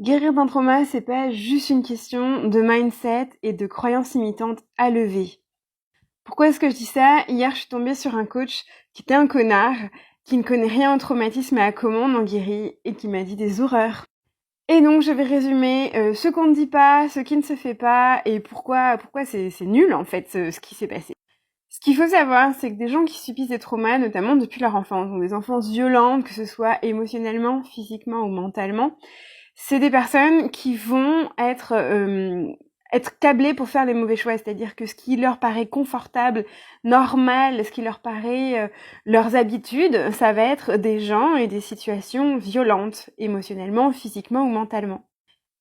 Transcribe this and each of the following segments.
Guérir d'un trauma, c'est pas juste une question de mindset et de croyances limitantes à lever. Pourquoi est-ce que je dis ça? Hier, je suis tombée sur un coach qui était un connard, qui ne connaît rien au traumatisme et à comment on en guérit, et qui m'a dit des horreurs. Et donc, je vais résumer ce qu'on ne dit pas, ce qui ne se fait pas, et pourquoi c'est nul, en fait, ce qui s'est passé. Ce qu'il faut savoir, c'est que des gens qui subissent des traumas, notamment depuis leur enfance, donc des enfances violentes, que ce soit émotionnellement, physiquement ou mentalement, c'est des personnes qui vont être câblées pour faire les mauvais choix, c'est-à-dire que ce qui leur paraît confortable, normal, ce qui leur paraît leurs habitudes, ça va être des gens et des situations violentes, émotionnellement, physiquement ou mentalement.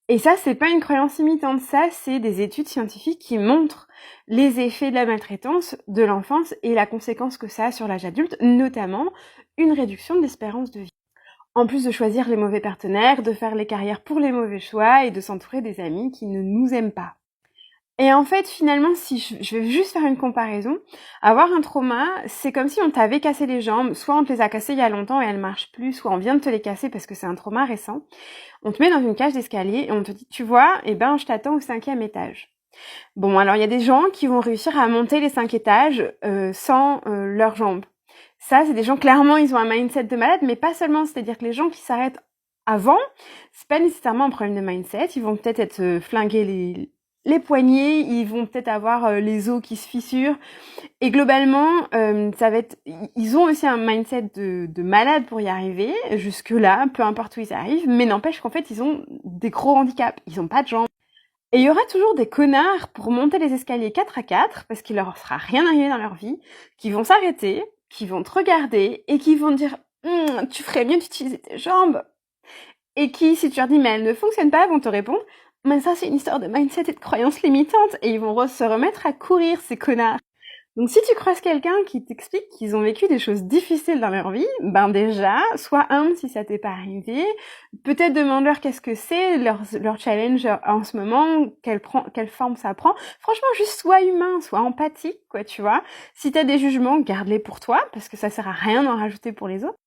Et ça, c'est pas une croyance limitante, ça, c'est des études scientifiques qui montrent les effets de la maltraitance de l'enfance et la conséquence que ça a sur l'âge adulte, notamment une réduction de l'espérance de vie. En plus de choisir les mauvais partenaires, de faire les carrières pour les mauvais choix et de s'entourer des amis qui ne nous aiment pas. Et en fait, finalement, si je vais juste faire une comparaison, avoir un trauma, c'est comme si on t'avait cassé les jambes, soit on te les a cassées il y a longtemps et elles marchent plus, soit on vient de te les casser parce que c'est un trauma récent. On te met dans une cage d'escalier et on te dit, tu vois, je t'attends au 5e étage. Bon, alors il y a des gens qui vont réussir à monter les 5 étages sans leurs jambes. Ça, c'est des gens, clairement, ils ont un mindset de malade, mais pas seulement. C'est-à-dire que les gens qui s'arrêtent avant, c'est pas nécessairement un problème de mindset. Ils vont peut-être être flingués les poignets, ils vont peut-être avoir les os qui se fissurent. Et globalement, ça va être, ils ont aussi un mindset de malade pour y arriver, jusque-là, peu importe où ils arrivent, mais n'empêche qu'en fait, ils ont des gros handicaps. Ils ont pas de jambes. Et il y aura toujours des connards pour monter les escaliers 4 à 4, parce qu'il leur sera rien arrivé dans leur vie, qui vont s'arrêter, qui vont te regarder, et qui vont te dire tu ferais mieux d'utiliser tes jambes. Et qui, si tu leur dis mais elles ne fonctionnent pas, vont te répondre mais ça c'est une histoire de mindset et de croyances limitantes, et ils vont se remettre à courir, ces connards. Donc si tu croises quelqu'un qui t'explique qu'ils ont vécu des choses difficiles dans leur vie, déjà, sois humble si ça t'est pas arrivé. Peut-être demande-leur qu'est-ce que c'est, leur challenge en ce moment, quelle forme ça prend. Franchement, juste sois humain, sois empathique, quoi, tu vois. Si t'as des jugements, garde-les pour toi, parce que ça sert à rien d'en rajouter pour les autres.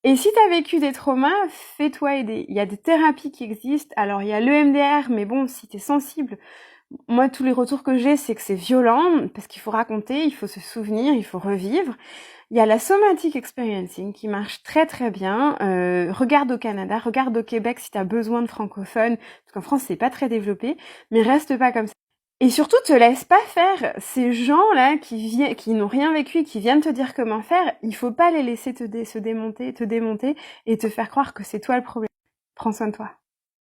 Et si t'as vécu des traumas, fais-toi aider. Il y a des thérapies qui existent. Alors, il y a l'EMDR, mais bon, si t'es sensible, moi, tous les retours que j'ai, c'est que c'est violent, parce qu'il faut raconter, il faut se souvenir, il faut revivre. Il y a la somatic experiencing qui marche très très bien. Regarde au Canada, regarde au Québec si t'as besoin de francophones, parce qu'en France, c'est pas très développé, mais reste pas comme ça. Et surtout, te laisse pas faire. Ces gens-là qui n'ont rien vécu et qui viennent te dire comment faire, il faut pas les laisser te démonter et te faire croire que c'est toi le problème. Prends soin de toi.